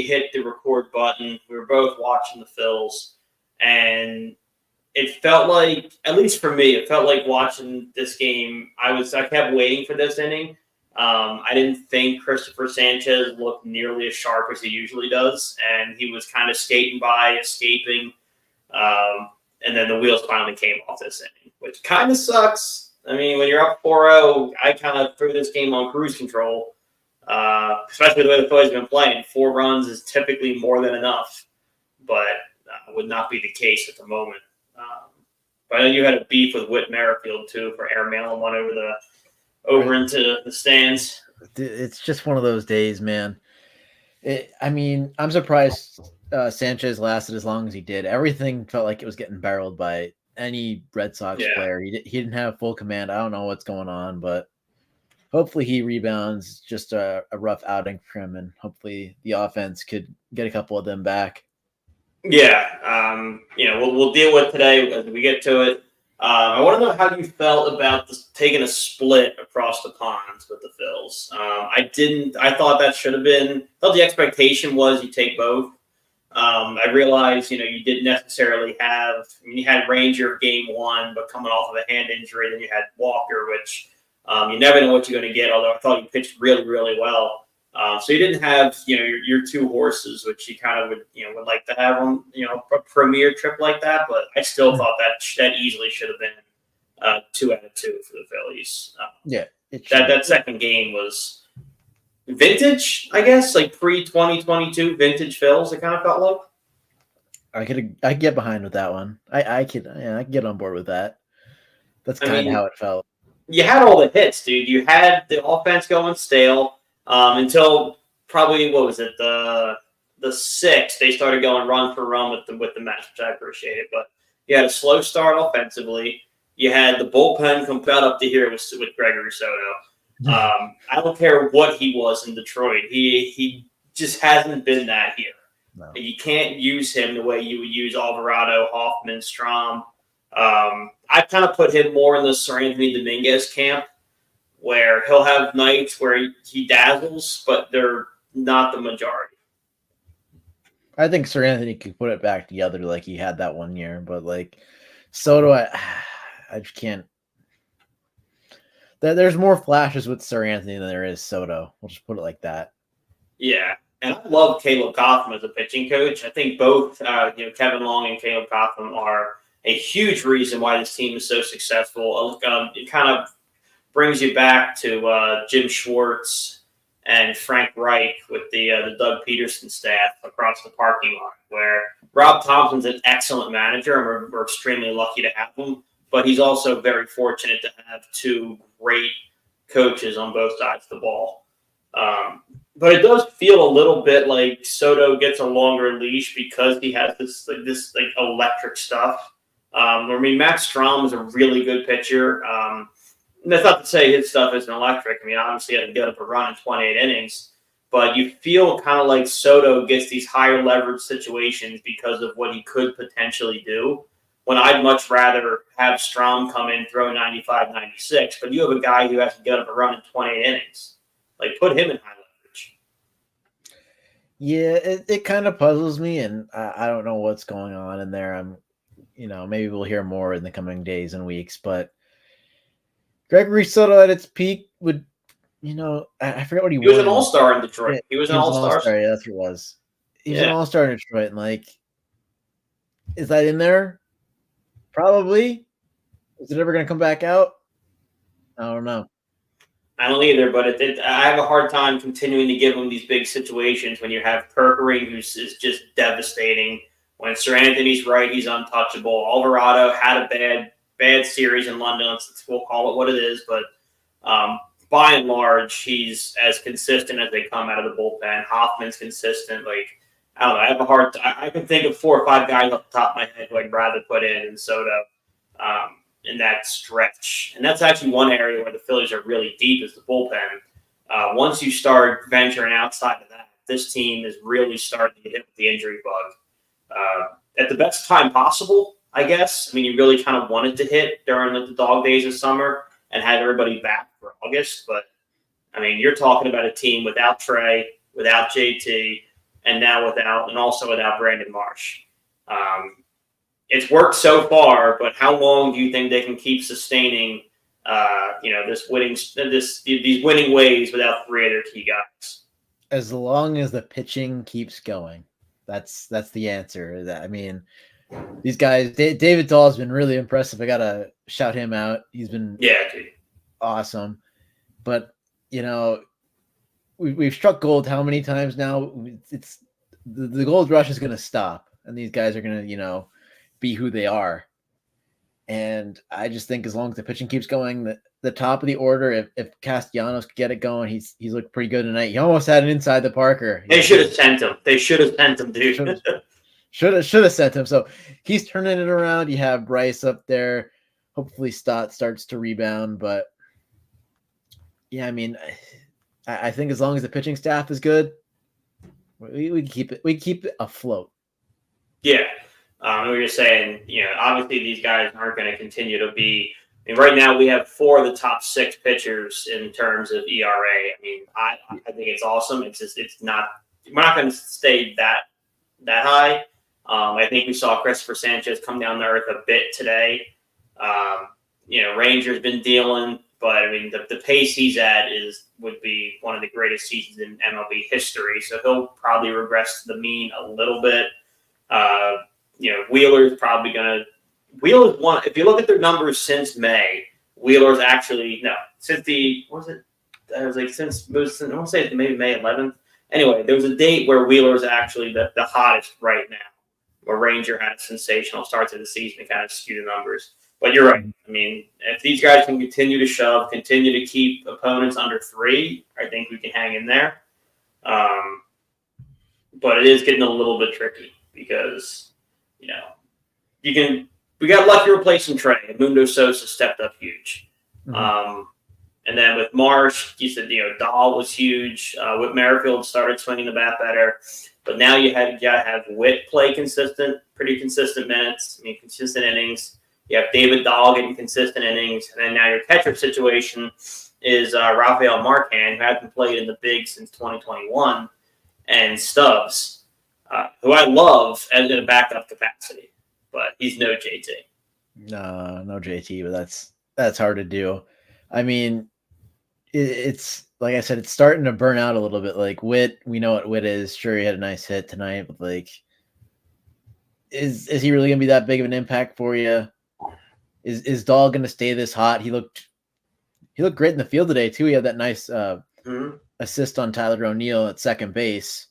hit the record button. We were both watching the Phils, and it felt like, at least for me, it felt like watching this game. I kept waiting for this inning. I didn't think Christopher Sanchez looked nearly as sharp as he usually does, and he was kind of skating by, escaping, and then the wheels finally came off this inning, which kind of sucks. I mean, when you're up 4-0, I kind of threw this game on cruise control, especially the way the Phillies have been playing. 4 runs is typically more than enough, but would not be the case at the moment. But I know you had a beef with Whit Merrifield, too, for airmailing one over into the stands. It's just one of those days, man. I'm surprised Sanchez lasted as long as he did. Everything felt like it was getting barreled by any Red Sox player. He didn't have full command. I don't know what's going on, but hopefully he rebounds. Just a rough outing for him, and hopefully the offense could get a couple of them back. Yeah, we'll deal with today as we get to it. I want to know how you felt about taking a split across the ponds with the Phils. I thought that should have been. I thought the expectation was you take both. I realized, you didn't necessarily have. I mean, you had Ranger game 1, but coming off of a hand injury, then you had Walker, which you never know what you're going to get. Although I thought you pitched really, really well. So you didn't have, your 2 horses, which you kind of would like to have on, a premier trip like that. But I still thought that easily should have been 2 out of 2 for the Phillies. That second game was vintage, I guess, like pre-2022 vintage Phils. It kind of felt like. I could get behind with that one. I could get on board with that. That's kind of how it felt. You had all the hits, dude. You had the offense going stale. Until probably, what was it, the 6th, they started going run for run with the Mets, which I appreciated. But you had a slow start offensively. You had the bullpen come up to here with Gregory Soto. I don't care what he was in Detroit. He just hasn't been that here. No. You can't use him the way you would use Alvarado, Hoffman, Strom. I kind of put him more in the Seranthony Dominguez camp, where he'll have nights where he dazzles, but they're not the majority. I think Seranthony could put it back together like he had that one year, but like Soto, I just can't. There's more flashes with Seranthony than there is Soto. We'll just put it like that. Yeah, and I love Caleb Cotham as a pitching coach. I think both Kevin Long and Caleb Cotham are a huge reason why this team is so successful. It kind of brings you back to Jim Schwartz and Frank Reich with the Doug Peterson staff across the parking lot, where Rob Thompson's an excellent manager, and we're extremely lucky to have him. But he's also very fortunate to have 2 great coaches on both sides of the ball. But it does feel a little bit like Soto gets a longer leash because he has this electric stuff. Matt Strom is a really good pitcher. That's not to say his stuff isn't electric. I mean, obviously, he had to get up a run in 28 innings. But you feel kind of like Soto gets these higher leverage situations because of what he could potentially do, when I'd much rather have Strom come in, throw 95, 96. But you have a guy who has to get up a run in 28 innings. Like, put him in high leverage. Yeah, it kind of puzzles me, and I don't know what's going on in there. Maybe we'll hear more in the coming days and weeks, but Gregory Soto at its peak would, I forget what he was. He was an all-star in Detroit. Yeah, he was an all-star. Yeah, that's what it was. He's an all-star in Detroit. And, is that in there? Probably. Is it ever going to come back out? I don't know. I don't either, but I have a hard time continuing to give him these big situations when you have Perkering, who is just devastating. When Seranthony's right, he's untouchable. Alvarado had a bad series in London. We'll call it what it is, but by and large, he's as consistent as they come out of the bullpen. Hoffman's consistent. I don't know. I have a hard. I can think of 4 or 5 guys off the top of my head who I'd rather put in Soto in that stretch. And that's actually one area where the Phillies are really deep is the bullpen. Once you start venturing outside of that, this team is really starting to get hit with the injury bug at the best time possible, I guess. I mean, you really kind of wanted to hit during the dog days of summer and have everybody back for August. But, I mean, you're talking about a team without Trey, without JT, and now also without Brandon Marsh. It's worked so far, but how long do you think they can keep sustaining, these winning ways without three of their key guys? As long as the pitching keeps going, that's the answer. I mean, these guys, David Dahl has been really impressive. I gotta shout him out. He's been awesome. But we've struck gold how many times now? It's the gold rush is going to stop, and these guys are going to be who they are. And I just think as long as the pitching keeps going, the top of the order, if Castellanos could get it going, he's looked pretty good tonight. He almost had an inside the Parker. They should have sent him. Dude. Should have sent him. So he's turning it around. You have Bryce up there. Hopefully Stott starts to rebound. But yeah, I mean, I think as long as the pitching staff is good, we keep it. We keep it afloat. Yeah. We were just saying, obviously these guys aren't going to continue to be. I mean, right now we have 4 of the top 6 pitchers in terms of ERA. I mean, I think it's awesome. It's just we're not going to stay that high. I think we saw Christopher Sanchez come down to earth a bit today. Ranger's been dealing, but I mean the pace he's at would be one of the greatest seasons in MLB history. So he'll probably regress to the mean a little bit. Wheeler's probably going to. Wheeler's won. If you look at their numbers since May, Wheeler's actually since the what was it? I was like since I want to say it's maybe May 11th. Anyway, there was a date where Wheeler's actually the hottest right now, where Ranger had a sensational start to the season to kind of skew the numbers. But you're right. I mean, if these guys can continue to shove, continue to keep opponents under 3, I think we can hang in there. But it is getting a little bit tricky because, we got lucky replacing Trey. Mundo Sosa stepped up huge. Mm-hmm. And then with Marsh, you said, Dahl was huge. Whit Merrifield started swinging the bat better. But now you got to have Whit play pretty consistent minutes, consistent innings. You have David Dahl getting consistent innings. And then now your catcher situation is Rafael Marquand, who hasn't played in the big since 2021, and Stubbs, who I love as in a backup capacity. But he's no JT. No JT, but that's hard to do. I mean, it's like I said, it's starting to burn out a little bit. Like Whit, we know what Whit is. Sure, he had a nice hit tonight, but like, is he really gonna be that big of an impact for you? Is Dahl gonna stay this hot? He looked great in the field today too. He had that nice assist on Tyler O'Neill at second base.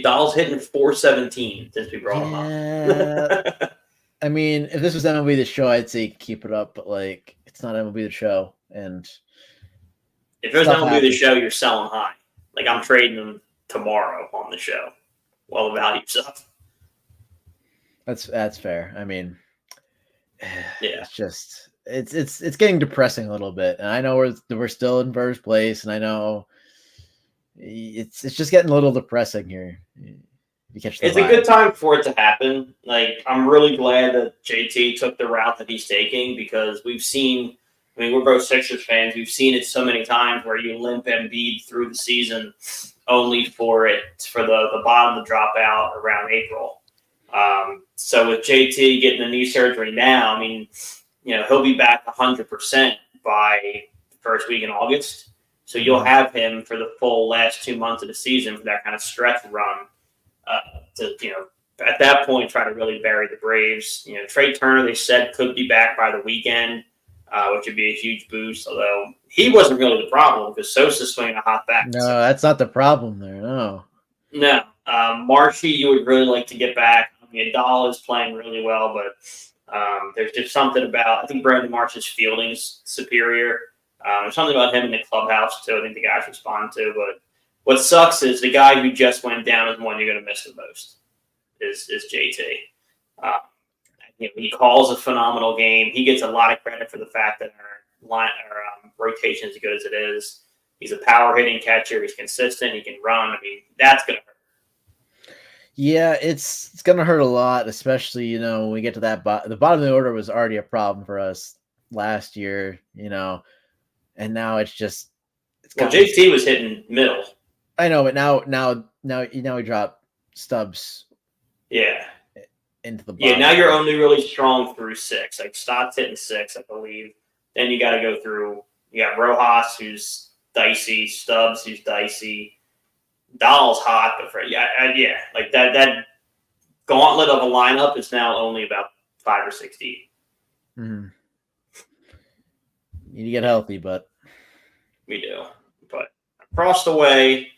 Dahl's hitting 417 since we brought him up. I mean, if this was MLB The Show, I'd say keep it up, but like, it's not MLB The Show. And if it was MLB The Show, you're selling high. Like, I'm trading them tomorrow on the show while the value's up. That's fair. I mean, yeah, it's getting depressing a little bit, and I know we're still in first place, and I know it's just getting a little depressing here. It's a good time for it to happen. Like, I'm really glad that JT took the route that he's taking because we've seen. I mean, we're both Sixers fans. We've seen it so many times where you limp Embiid through the season, only for the bottom to drop out around April. So with JT getting the knee surgery now, I mean, he'll be back 100% by the first week in August. So you'll have him for the full last 2 months of the season for that kind of stretch run. At that point, try to really bury the Braves. Trey Turner, they said, could be back by the weekend, which would be a huge boost. Although he wasn't really the problem because Sosa's swinging a hot bat. No, that's not the problem there. No. Marshy, you would really like to get back. I mean, Dahl is playing really well, but there's just something about. I think Brandon Marsh's fielding is superior. There's something about him in the clubhouse too. I think the guys respond to, but. What sucks is the guy who just went down is the one you're going to miss the most. Is JT. He calls a phenomenal game. He gets a lot of credit for the fact that our rotation is as good as it is. He's a power hitting catcher. He's consistent. He can run. I mean, that's going to hurt. Yeah, it's going to hurt a lot, especially when we get to that the bottom of the order was already a problem for us last year. And now it's just. JT was hitting middle. I know, but now we drop Stubbs Yeah. into the Yeah, bottom. now you're only really strong through 6. Like Stott's hitting 6, I believe. Then you got to go through. You got Rojas, who's dicey. Stubbs, who's dicey. Dahl's hot, but yeah, like that gauntlet of a lineup is now only about 5 or 6 deep. Mm-hmm. You need to get healthy, but we do. But across the way,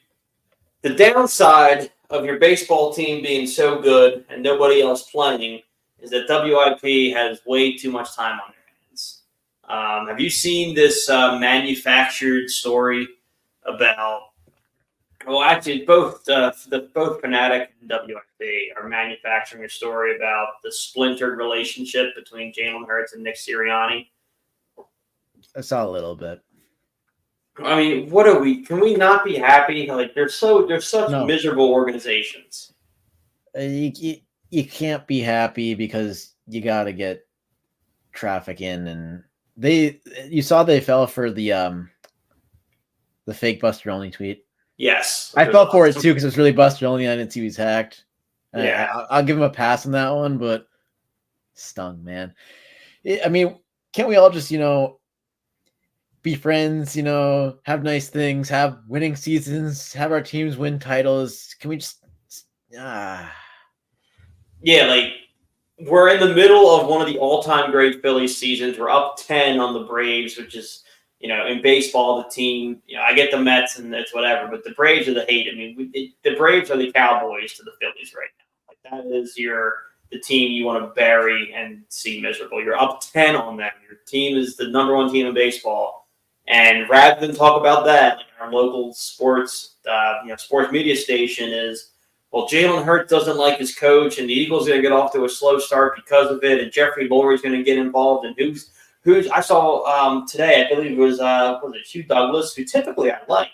the downside of your baseball team being so good and nobody else playing is that WIP has way too much time on their hands. Have you seen this manufactured story about? Well, actually, both Fanatic and WIP are manufacturing a story about the splintered relationship between Jalen Hurts and Nick Sirianni. I saw a little bit. I mean, what are we? Can we not be happy? Like they're such miserable organizations. You can't be happy because you got to get traffic in, and you saw they fell for the fake Buster Only tweet. Yes, I fell for it too because it was really Buster Only. I didn't see he was hacked. Yeah, I'll give him a pass on that one, but stung, man. I mean, can't we all just be friends, have nice things, have winning seasons, have our teams win titles? Can we just Yeah, like we're in the middle of one of the all-time great Phillies seasons. We're up 10 on the Braves, which is, in baseball, the team, I get the Mets and it's whatever, but the Braves are the hate. I mean, the Braves are the Cowboys to the Phillies right now. Like that is the team you want to bury and see miserable. You're up 10 on them. Your team is the number 1 team in baseball. And rather than talk about that, like our local sports, sports media station is, well, Jalen Hurts doesn't like his coach, and the Eagles are going to get off to a slow start because of it, and Jeffrey Lurie's going to get involved. And who's I saw today, I believe it was Hugh Douglas, who typically I like,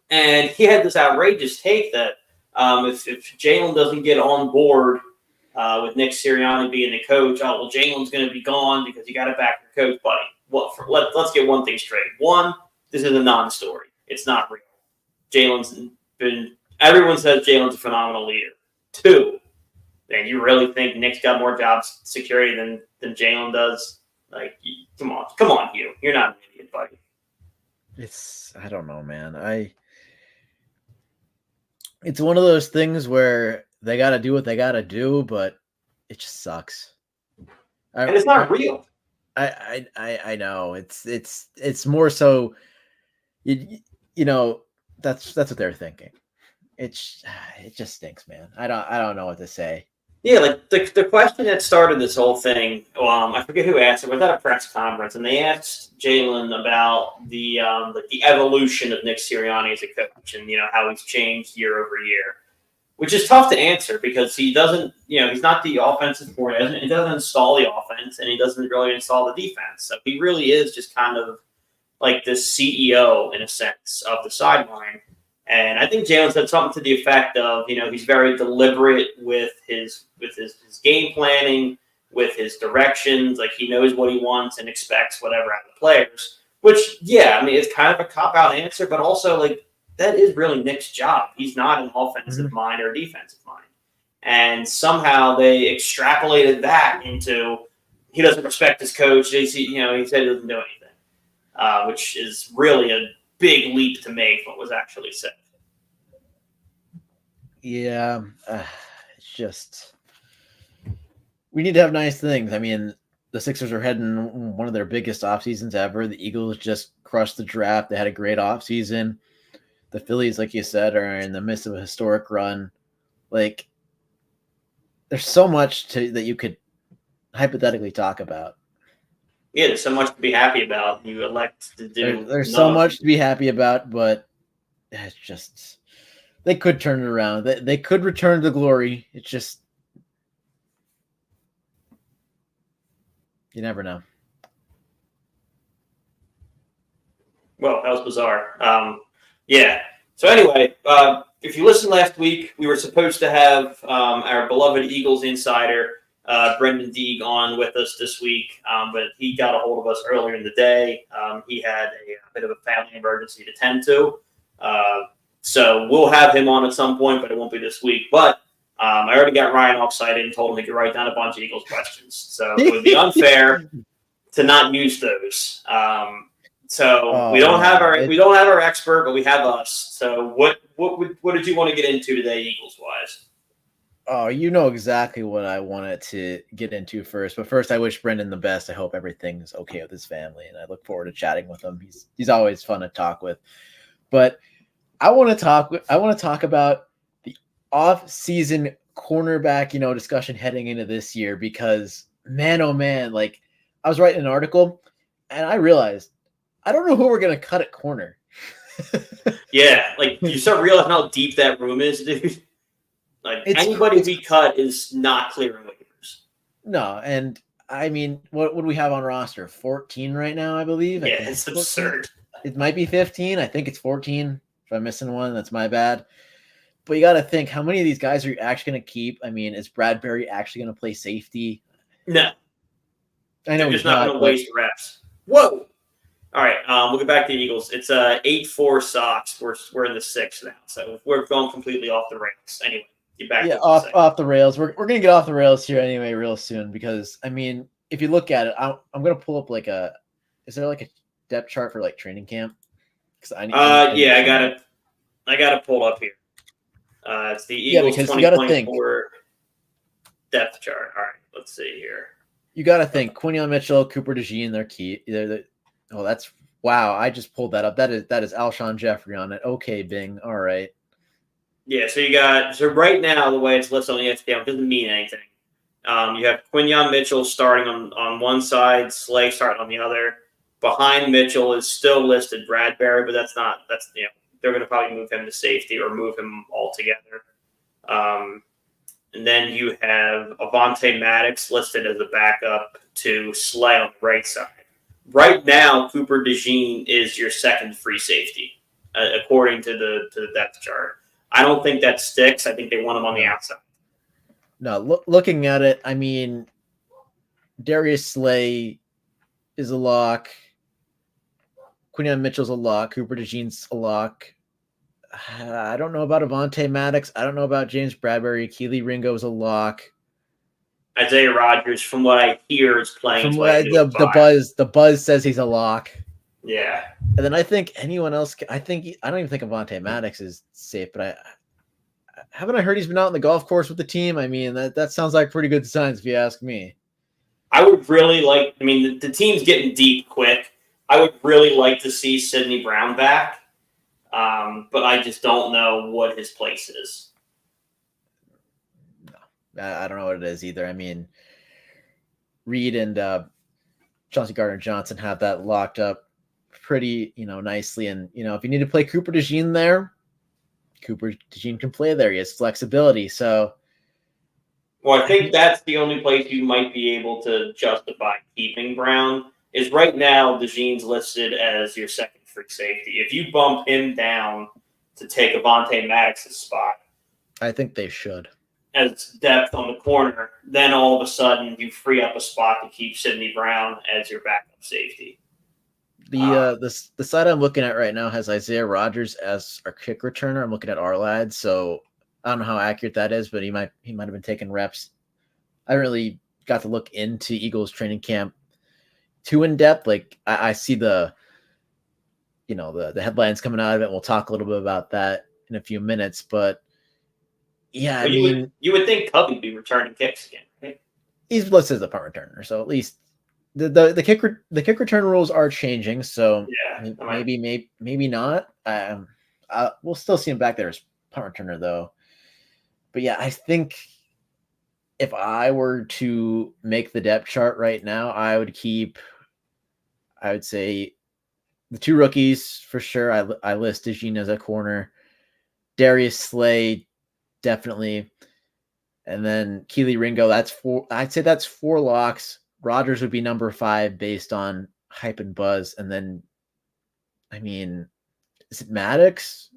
and he had this outrageous take that if Jalen doesn't get on board with Nick Sirianni being the coach, oh well, Jalen's going to be gone because you got to back your coach, buddy. Let's get one thing straight. One, this is a non-story. It's not real. Everyone says Jalen's a phenomenal leader. 2, man, you really think Nick's got more job security than Jalen does? Like, come on, Hugh. You're not an idiot, buddy. I don't know, man. It's one of those things where they got to do what they got to do, but it just sucks. And it's not real. I know it's more so, that's what they're thinking. It just stinks, man. I don't know what to say. Yeah, like the question that started this whole thing, I forget who asked it. We was at a press conference, and they asked Jalen about the evolution of Nick Sirianni as a coach, and how he's changed year over year, which is tough to answer because he doesn't, he's not the offensive coordinator. He doesn't install the offense, and he doesn't really install the defense. So he really is just kind of like the CEO in a sense of the sideline. And I think Jalen said something to the effect of, he's very deliberate with his game planning, with his directions. Like he knows what he wants and expects whatever out of the players. Which, yeah, I mean, it's kind of a cop-out answer, but also like that is really Nick's job. He's not an offensive mind or a defensive mind. And somehow they extrapolated that into he doesn't respect his coach. He said he doesn't do anything, which is really a big leap to make what was actually said. Yeah, it's just we need to have nice things. I mean, the Sixers are heading one of their biggest off seasons ever. The Eagles just crushed the draft. They had a great off season. The Phillies, like you said, are in the midst of a historic run. Like, there's so much that you could hypothetically talk about. Yeah, there's so much to be happy about. You elect to do. There's so much to be happy about, but it's just they could turn it around. They could return to glory. It's just you never know. Well, that was bizarre. Yeah. So anyway, if you listened last week, we were supposed to have our beloved Eagles insider, Brendan Deeg, on with us this week, but he got a hold of us earlier in the day. He had a bit of a family emergency to tend to. So we'll have him on at some point, but it won't be this week. But I already got Ryan all excited and told him he could write down a bunch of Eagles questions. So it would be unfair to not use those. We don't have our expert, but we have us. So what did you want to get into today, Eagles wise? Oh, you know exactly what I wanted to get into first. But first, I wish Brendan the best. I hope everything's okay with his family, and I look forward to chatting with him. He's always fun to talk with. But I want to talk about the off-season cornerback, discussion heading into this year because man, oh man, like I was writing an article and I realized I don't know who we're gonna cut at corner. Yeah, like you start realizing how deep that room is, dude. Like anybody we cut is not clearing waivers. No, and I mean, what would we have on roster? 14 right now, I believe. Yeah, it's absurd. It might be 15. I think it's 14. If I'm missing one, that's my bad. But you got to think, how many of these guys are you actually going to keep? I mean, is Bradbury actually going to play safety? No. I know he's not going to waste reps. Whoa. All right, we'll get back to the Eagles. It's 8-4 Sox. We're in the 6th now, so we're going completely off the rails. Anyway. Off the rails. We're gonna get off the rails here anyway, real soon. Because I mean, if you look at it, I'm gonna pull up is there like a depth chart for like training camp? Because I got it pulled up here. It's the Eagles 2024 depth chart. All right, let's see here. You got to think Quinyon Mitchell, Cooper DeJean, they're key. Wow! I just pulled that up. That is Alshon Jeffrey on it. Okay, Bing. All right. Yeah, so right now the way it's listed on ESPN doesn't mean anything. You have Quinyon Mitchell starting on one side, Slay starting on the other. Behind Mitchell is still listed Bradbury, but they're going to probably move him to safety or move him altogether. And then you have Avonte Maddox listed as a backup to Slay on the right side. Right now, Cooper DeJean is your second free safety, according to the depth chart. I don't think that sticks. I think they want him on the outside. No, looking at it, I mean, Darius Slay is a lock. Quinyon Mitchell's a lock. Cooper DeJean's a lock. I don't know about Avonte Maddox. I don't know about James Bradbury. Keely Ringo's a lock. Isaiah Rodgers, from what I hear, is playing. The buzz says he's a lock. Yeah. And then I think anyone else. I don't even think Avonte Maddox is safe. But haven't I heard he's been out on the golf course with the team? I mean, that sounds like pretty good signs if you ask me. I would really like. I mean, the team's getting deep quick. I would really like to see Sidney Brown back, but I just don't know what his place is. No, I don't know what it is either. I mean, Reed and Chauncey Gardner-Johnson have that locked up pretty, nicely. And, if you need to play Cooper DeJean there, Cooper DeJean can play there. He has flexibility. So, well, I think that's the only place you might be able to justify keeping Brown is right now DeJean's listed as your second free safety. If you bump him down to take Avonte Maddox's spot, I think they should. As depth on the corner, then all of a sudden you free up a spot to keep Sidney Brown as your backup safety. The site I'm looking at right now has Isaiah Rodgers as our kick returner. I'm looking at Arlad, so I don't know how accurate that is, but he might have been taking reps. I really got to look into Eagles training camp too in depth. Like I see the headlines coming out of it. We'll talk a little bit about that in a few minutes, but yeah, you would think Cubby would be returning kicks again, right? He's listed as a punt returner, so at least the kick return rules are changing. So yeah, maybe not. We'll still see him back there as punt returner though. But yeah, I think if I were to make the depth chart right now, I would say the two rookies for sure. I list DeJean as a corner, Darius Slay definitely, and then Keely Ringo. That's four. I'd say that's 4 locks. Rodgers would be number 5 based on hype and buzz, and then, I mean, is it Maddox?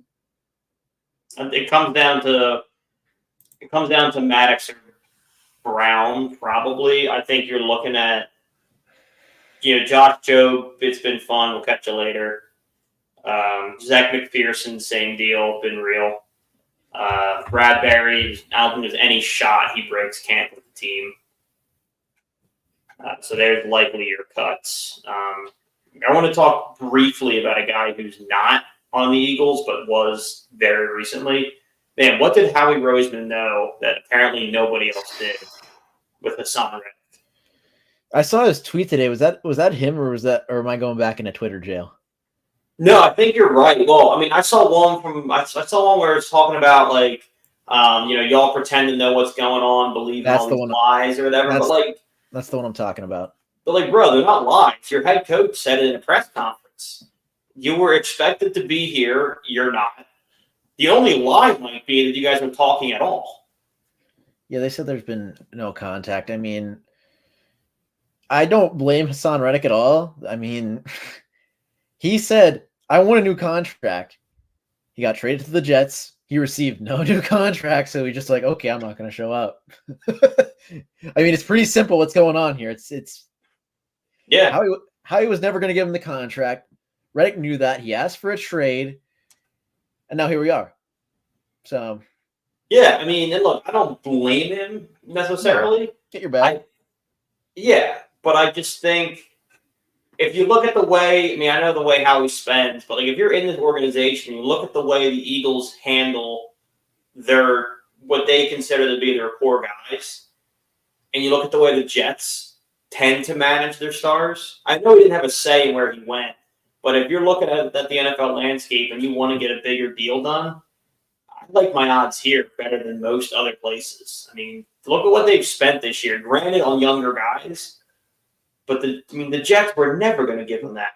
It comes down to Maddox or Brown, probably. I think you're looking at, Josh Jobe. It's been fun. We'll catch you later. Zach McPherson, same deal, been real. Bradbury, I don't think there's any shot he breaks camp with the team. So there's likely your cuts. I want to talk briefly about a guy who's not on the Eagles, but was very recently. Man, what did Howie Roseman know that apparently nobody else did with Hassan Reddick? I saw his tweet today. Was that him, or am I going back into Twitter jail? No, I think you're right. Well, I mean, I saw one where it's talking about like, y'all pretend to know what's going on, believe all these lies or whatever. That's the one I'm talking about. But like, bro, they're not lies. Your head coach said it in a press conference. You were expected to be here. You're not. The only lie might be that you guys weren't talking at all. Yeah, they said there's been no contact. I mean, I don't blame Hassan Reddick at all. I mean, he said, I want a new contract. He got traded to the Jets. He received no new contract, so he's just like, okay, I'm not going to show up. I mean, it's pretty simple what's going on here. It's yeah. Howie was never going to give him the contract. Reddick knew that. He asked for a trade, and now here we are. So, yeah, I mean, and look, I don't blame him necessarily. Get your bag. But I just think if you look at the way, I mean, I know the way Howie spends, but like if you're in this organization, you look at the way the Eagles handle what they consider to be their core guys, and you look at the way the Jets tend to manage their stars. I know he didn't have a say in where he went, but if you're looking at the NFL landscape and you want to get a bigger deal done, I like my odds here better than most other places. I mean, look at what they've spent this year. Granted, on younger guys, but the Jets were never going to give them that.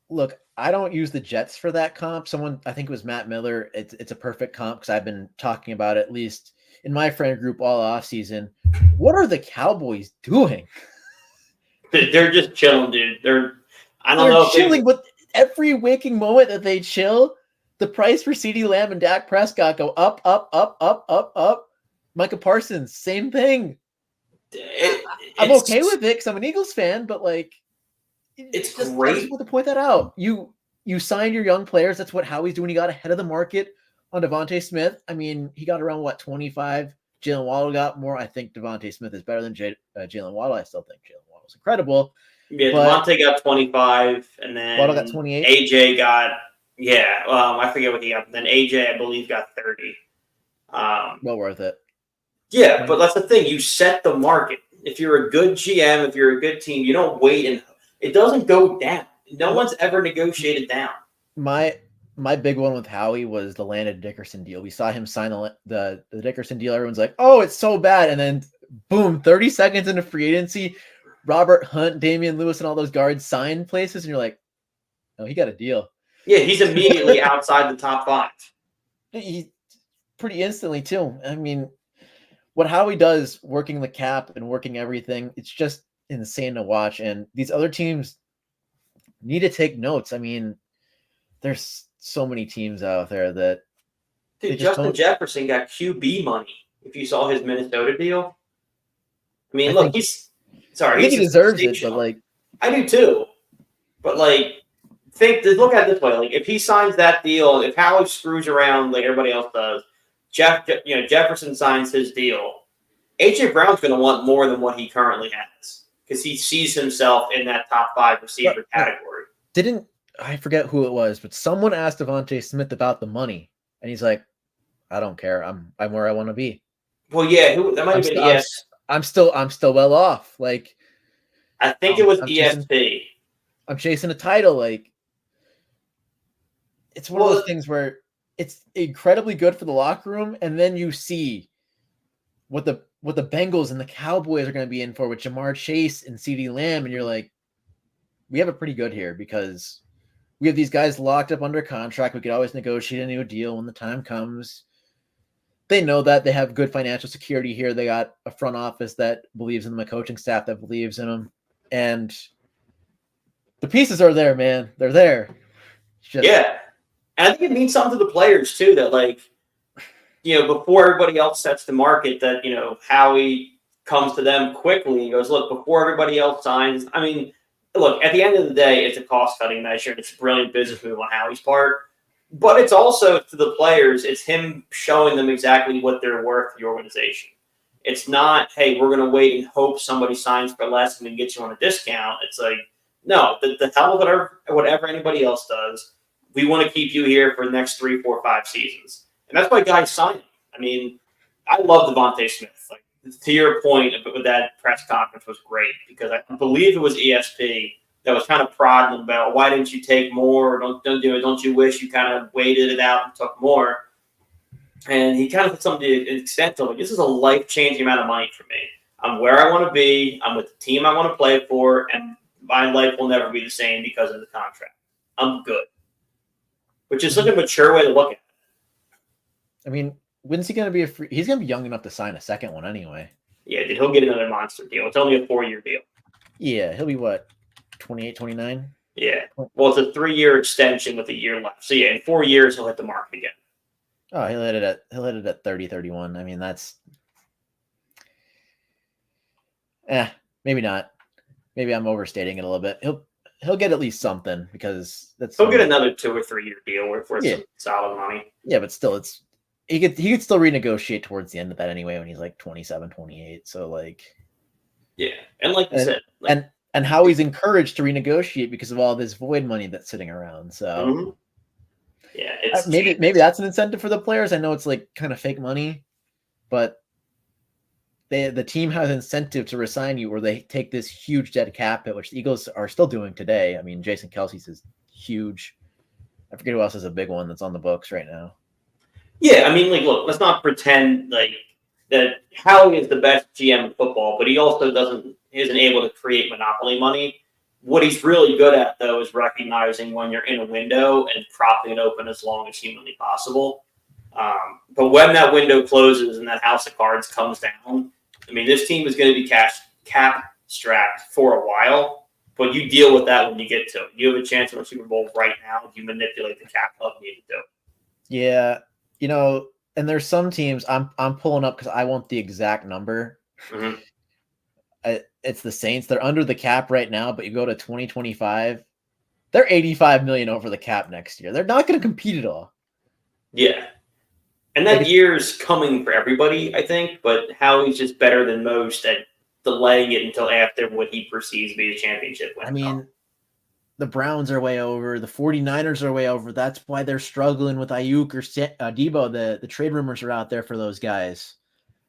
Look, I don't use the Jets for that comp. I think it was Matt Miller. It's a perfect comp because I've been talking about it, at least in my friend group all offseason. What are the Cowboys doing? They're just chilling, dude. They're chilling, but every waking moment that they chill, the price for CeeDee Lamb and Dak Prescott go up, up, up, up, up, up. Micah Parsons, same thing. I'm okay with it because I'm an Eagles fan, but like, it's just, great. I just want to point that out. You signed your young players. That's what Howie's doing. He got ahead of the market on Devontae Smith. I mean, he got around 25. Jalen Waddle got more. I think Devontae Smith is better than Jalen Waddle. I still think Jalen Waddle's incredible. Yeah, Devontae got 25, and then Waddle got 28. AJ got I forget what he got. Then AJ, I believe, got 30. Well worth it. Yeah, but that's the thing. You set the market. If you're a good GM, if you're a good team, you don't wait and it doesn't go down. No one's ever negotiated down. My big one with Howie was the Landon Dickerson deal. We saw him sign the Dickerson deal. Everyone's like, oh, it's so bad. And then boom, 30 seconds into free agency, Robert Hunt, Damian Lewis, and all those guards sign places. And you're like, oh, he got a deal. Yeah, he's immediately outside the top 5. He pretty instantly too. I mean, what Howie does working the cap and working everything, it's just insane to watch. And these other teams need to take notes. I mean, there's so many teams out there that Justin Jefferson got QB money. If you saw his Minnesota deal, I mean, look, he deserves it, but like, I do too. But like, look at it this way: like, if he signs that deal, if Howie screws around like everybody else does, Jefferson signs his deal, AJ Brown's going to want more than what he currently has because he sees himself in that top 5 receiver category. I forget who it was, but someone asked Devontae Smith about the money, and he's like, "I don't care. I'm where I want to be." Well, yeah, that might have been ESP. I'm still well off. Like, I think it was ESP. I'm chasing a title. Like, it's one of those things where it's incredibly good for the locker room, and then you see what the Bengals and the Cowboys are going to be in for with Jamar Chase and CeeDee Lamb, and you're like, we have it pretty good here because we have these guys locked up under contract. We could always negotiate a new deal when the time comes. They know that they have good financial security here. They got a front office that believes in them, a coaching staff that believes in them, and the pieces are there, man. They're there. Yeah. And I think it means something to the players too, that like, before everybody else sets the market, that, Howie comes to them quickly and goes, look, before everybody else signs, I mean, look, at the end of the day, it's a cost-cutting measure, and it's a brilliant business move on Howie's part. But it's also, to the players, it's him showing them exactly what they're worth to the organization. It's not, hey, we're going to wait and hope somebody signs for less and we get you on a discount. It's like, no, the hell of whatever anybody else does, we want to keep you here for the next 3, 4, 5 seasons. And that's why guys sign him. I mean, I love Devontae Smith. Like, to your point with that press conference was great because I believe it was ESP that was kind of prodding about why didn't you take more? Don't do it. Don't you wish you kind of waited it out and took more? And he kind of put something to the extent of like, this is a life-changing amount of money for me. I'm where I want to be. I'm with the team I want to play for, and my life will never be the same because of the contract. I'm good. Which is such a mature way to look at it. I mean, when's he going to be he's going to be young enough to sign a second one anyway. Yeah, dude, he'll get another monster deal. It's only a 4-year deal. Yeah, he'll be what, 28, 29? Yeah. Well, it's a 3-year extension with a year left. So yeah, in 4 years he'll hit the market again. Oh, he'll hit it at 30, 31. I mean, that's maybe not. Maybe I'm overstating it a little bit. He'll get at least something because he'll get another 2 or 3 year deal for some solid money. Yeah, but still he could still renegotiate towards the end of that anyway when he's like 27, 28. So like yeah. And like you said, and how he's encouraged to renegotiate because of all this void money that's sitting around. So yeah, maybe that's an incentive for the players. I know it's like kind of fake money, but the team has incentive to resign you, or they take this huge dead cap hit, which the Eagles are still doing today. I mean, Jason Kelce's is huge. I forget who else is a big one that's on the books right now. Yeah, I mean, like, look, let's not pretend like that Howie is the best GM in football, but he also isn't able to create monopoly money. What he's really good at, though, is recognizing when you're in a window and propping it open as long as humanly possible. But when that window closes and that house of cards comes down, I mean, this team is going to be cap strapped for a while, but you deal with that when you get to it. You have a chance to win a Super Bowl right now if you manipulate the cap up you need to do. Yeah, and there's some teams I'm pulling up because I want the exact number. Mm-hmm. It's the Saints. They're under the cap right now, but you go to 2025, they're 85 million over the cap next year. They're not going to compete at all. Yeah. And that year's coming for everybody, I think, but Howie's just better than most at delaying it until after what he perceives to be the championship win. I mean, the Browns are way over. The 49ers are way over. That's why they're struggling with Ayuk or Debo. The trade rumors are out there for those guys.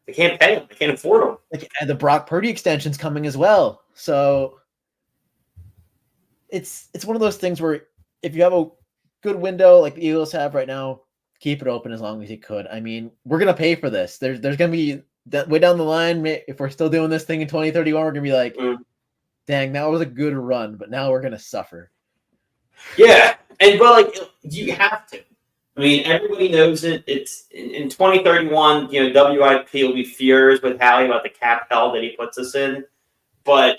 They can't pay them. They can't afford them. And the Brock Purdy extension's coming as well. So it's one of those things where if you have a good window like the Eagles have right now, keep it open as long as you could. I mean, we're going to pay for this. There's going to be that way down the line. If we're still doing this thing in 2031, we're going to be like, dang, that was a good run, but now we're going to suffer. Yeah. But like, you have to. I mean, everybody knows it. It's in 2031, WIP will be furious with Howie about the cap hell that he puts us in. But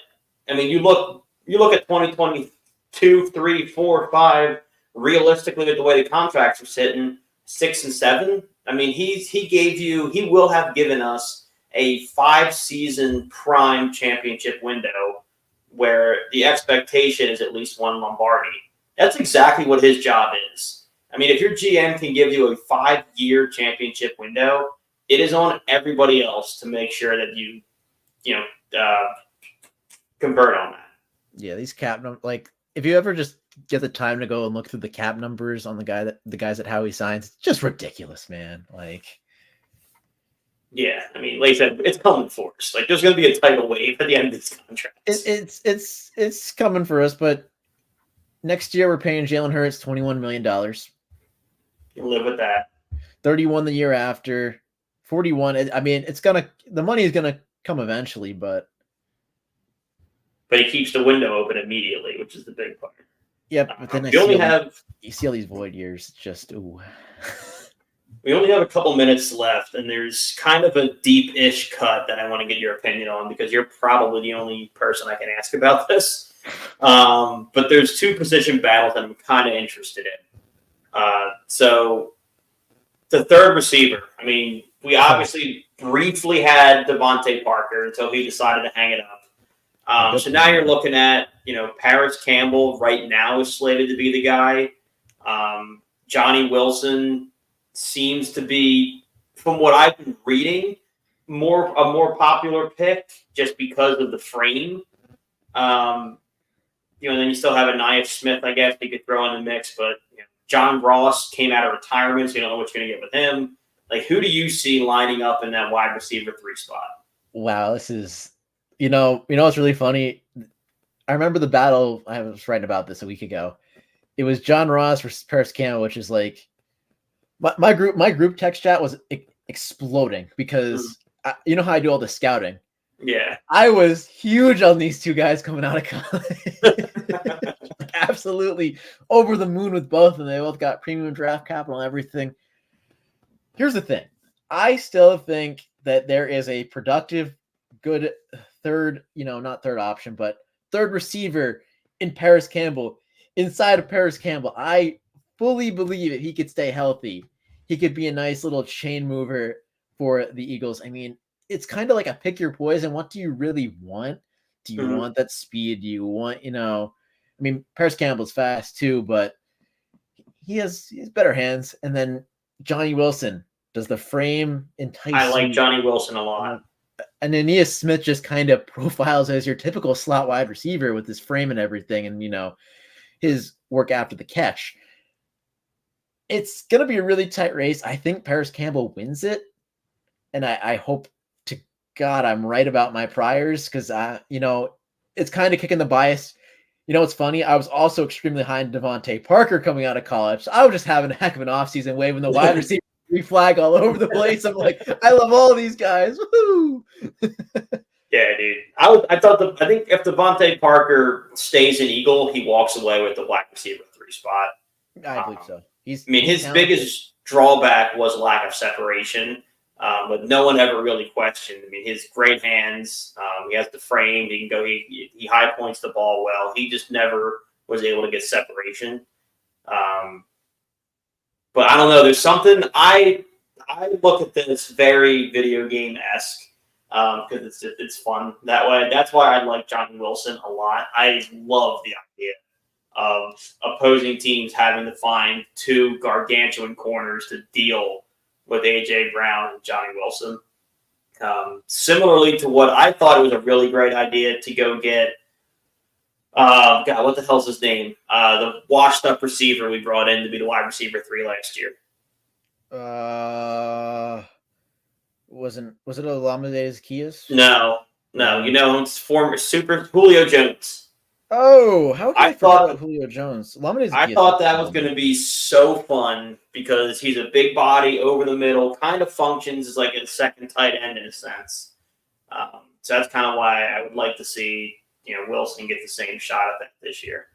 I mean, you look at 2022, 3, 4, 5, realistically with the way the contracts are sitting, 6 and 7. I mean, he will have given us a 5-season prime championship window where the expectation is at least one Lombardi. That's exactly what his job is. I mean, if your GM can give you a 5-year championship window, it is on everybody else to make sure that you convert on that. Yeah, these cap numbers, like if you ever just get the time to go and look through the cap numbers on the guys that Howie signs, it's just ridiculous, man. Like, yeah, I mean, like I said, it's coming for us. Like, there's going to be a tidal wave at the end of this contract. It's coming for us, but next year we're paying Jalen Hurts $21 million. You live with that. 31 the year after, 41. I mean, the money is gonna come eventually, but he keeps the window open immediately, which is the big part. Yeah, but then you see all these void years. It's just ooh. We only have a couple minutes left, and there's kind of a deep-ish cut that I want to get your opinion on because you're probably the only person I can ask about this. But there's 2 position battles that I'm kind of interested in. So the third receiver, I mean, we obviously briefly had Devontae Parker until he decided to hang it up. So now you're looking at, Paris Campbell right now is slated to be the guy. Johnny Wilson seems to be, from what I've been reading, a more popular pick just because of the frame. And then you still have Ainias Smith, I guess, you could throw in the mix. But John Ross came out of retirement, so you don't know what you're going to get with him. Like, who do you see lining up in that wide receiver 3 spot? Wow, this is, what's really funny? I remember the battle. I was writing about this a week ago. It was John Ross versus Paris Campbell, which is like my group text chat was exploding because you know how I do all the scouting. Yeah, I was huge on these two guys coming out of college. Absolutely over the moon with both of them. They both got premium draft capital and everything. Here's the thing. I still think that there is a productive, good third, not third option, but third receiver in Paris Campbell. Inside of Paris Campbell, I fully believe if he could stay healthy, he could be a nice little chain mover for the Eagles. I mean, it's kind of like a pick your poison. What do you really want? Do you want that speed? Do you want, Paris Campbell's fast too, but he has better hands. And then Johnny Wilson, does the frame entice I like you? Johnny Wilson a lot. And Ainias Smith just kind of profiles as your typical slot wide receiver with his frame and everything, and his work after the catch. It's going to be a really tight race. I think Paris Campbell wins it, and I hope to God I'm right about my priors because it's kind of kicking the bias. It's funny. I was also extremely high on Devontae Parker coming out of college. So I was just having a heck of an offseason, waving the wide receiver flag all over the place. I'm like, I love all these guys. Woo! Yeah, dude. I think if Devontae Parker stays an Eagle, he walks away with the wide receiver 3 spot. I believe so. His talented. Biggest drawback was lack of separation, but no one ever really questioned. His great hands. He has the frame. He can go. He high points the ball well. He just never was able to get separation. But I don't know. There's something I look at this very video game-esque because it's fun that way. That's why I like Johnny Wilson a lot. I love the idea of opposing teams having to find 2 gargantuan corners to deal with A.J. Brown and Johnny Wilson. Similarly to what I thought it was a really great idea to go get God, what the hell's his name? The washed-up receiver we brought in to be the wide receiver 3 last year. Was it Olamide Zaccheaus? No. It's former super Julio Jones. Oh, how can I forget about Julio Jones? I thought that was going to be so fun because he's a big body over the middle, kind of functions as like a second tight end in a sense. So that's kind of why I would like to see Wilson get the same shot at that this year.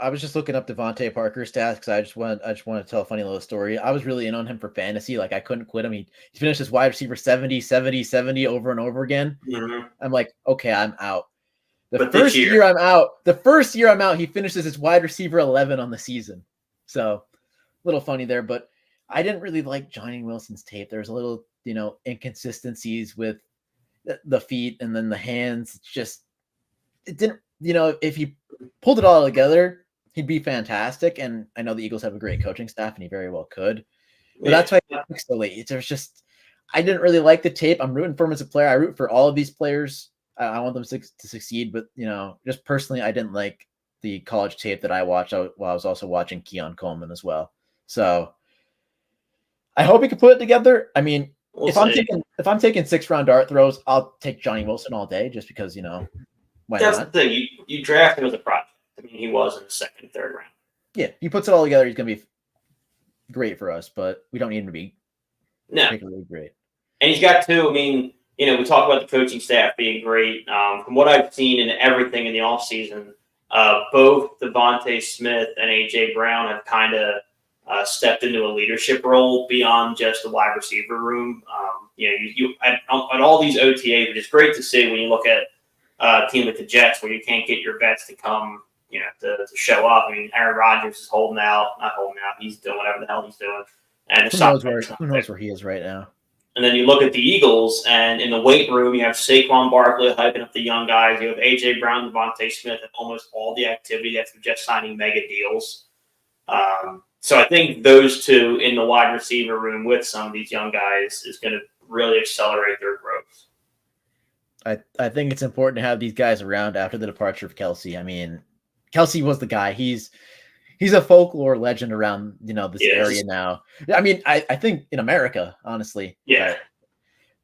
I was just looking up Devontae Parker's stats because I just want to tell a funny little story. I was really in on him for fantasy. Like, I couldn't quit him. He finished as wide receiver 70, 70, 70 over and over again. Mm-hmm. I'm like, okay, I'm out. The first year I'm out, he finishes as wide receiver 11 on the season. So, a little funny there, but I didn't really like Johnny Wilson's tape. There's a little, inconsistencies with the feet and then the hands. It didn't, if he pulled it all together, he'd be fantastic. And I know the Eagles have a great coaching staff, and he very well could. But that's why he so late. There's just, I didn't really like the tape. I'm rooting for him as a player. I root for all of these players. I want them to succeed. But, just personally, I didn't like the college tape that I watched while I was also watching Keon Coleman as well. So I hope he can put it together. I mean, if I'm taking 6th-round dart throws, I'll take Johnny Wilson all day just because, why That's not? the thing. You draft him as a project. He was in the 2nd, 3rd round. Yeah, he puts it all together. He's going to be great for us, but we don't need him to be particularly great. And he's got 2. We talk about the coaching staff being great. From what I've seen in everything in the offseason, both Devontae Smith and A.J. Brown have kind of stepped into a leadership role beyond just the wide receiver room. At all these OTAs, which is great to see when you look at a team like the Jets where you can't get your vets to come, to show up. Aaron Rodgers is not holding out. He's doing whatever the hell he's doing. And who knows where he is right now? And then you look at the Eagles, and in the weight room, you have Saquon Barkley hyping up the young guys. You have A.J. Brown, Devontae Smith, and almost all the activity that's just signing mega deals. So I think those two in the wide receiver room with some of these young guys is going to really accelerate their growth. I think it's important to have these guys around after the departure of Kelsey. I mean, Kelsey was the guy. He's a folklore legend around, this area now. I mean, I think in America, honestly. Yeah.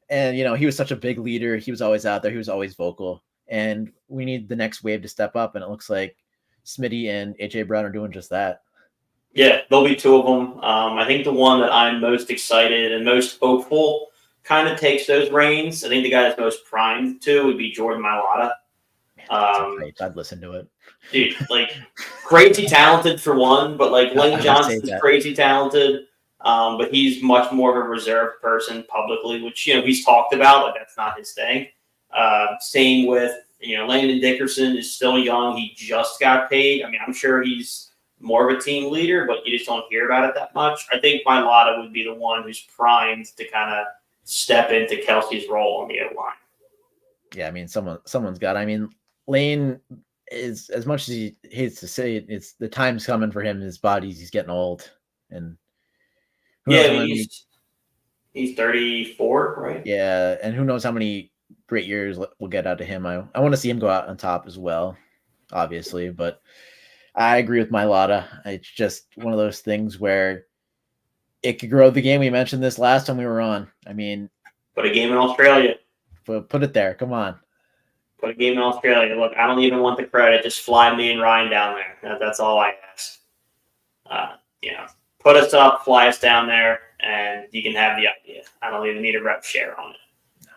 And, he was such a big leader. He was always out there. He was always vocal. And we need the next wave to step up. And it looks like Smitty and A.J. Brown are doing just that. Yeah, there'll be two of them. I think the one that I'm most excited and most hopeful kind of takes those reins. I think the guy that's most primed to would be Jordan Mailata. I'd listen to it. Dude, crazy talented for one, but Lane Johnson's crazy talented. But he's much more of a reserved person publicly, which, he's talked about. That's not his thing. Same with, Landon Dickerson is still young. He just got paid. I mean, I'm sure he's more of a team leader, but you just don't hear about it that much. I think Mailata would be the one who's primed to kind of step into Kelsey's role on the O-line. Yeah, I mean, someone's got. I mean, Lane is, as much as he hates to say it, it's the time's coming for him. His he's getting old, and he's 34, right? Yeah, and who knows how many great years we'll get out of him. I want to see him go out on top as well, obviously, but I agree with Mailata. It's just one of those things where it could grow the game. We mentioned this last time we were on. I mean, put a game in Australia. Put it there. Come on. Put a game in Australia. Look, I don't even want the credit. Just fly me and Ryan down there. That's all I ask. Put us up, fly us down there, and you can have the idea. I don't even need a rep share on it. No.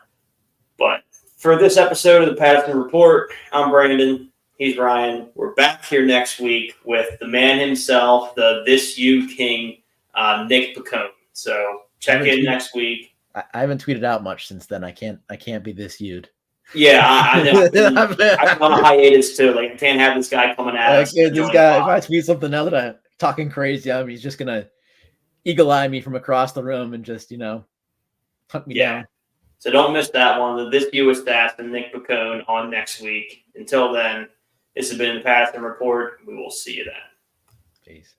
But for this episode of the Patterson Report, I'm Brandon. He's Ryan. We're back here next week with the man himself, the This You King, Nick Picone. So check in next week. I haven't tweeted out much since then. I can't be this you'd. Yeah, I know. I'm on a hiatus too. I can't have this guy coming at us. This guy, if I tweet something now that I'm talking crazy, he's just gonna eagle eye me from across the room and just hunt me down. So don't miss that one. The This You Assassin, Nick Picone, on next week. Until then, this has been the Patterson Report. We will see you then. Peace.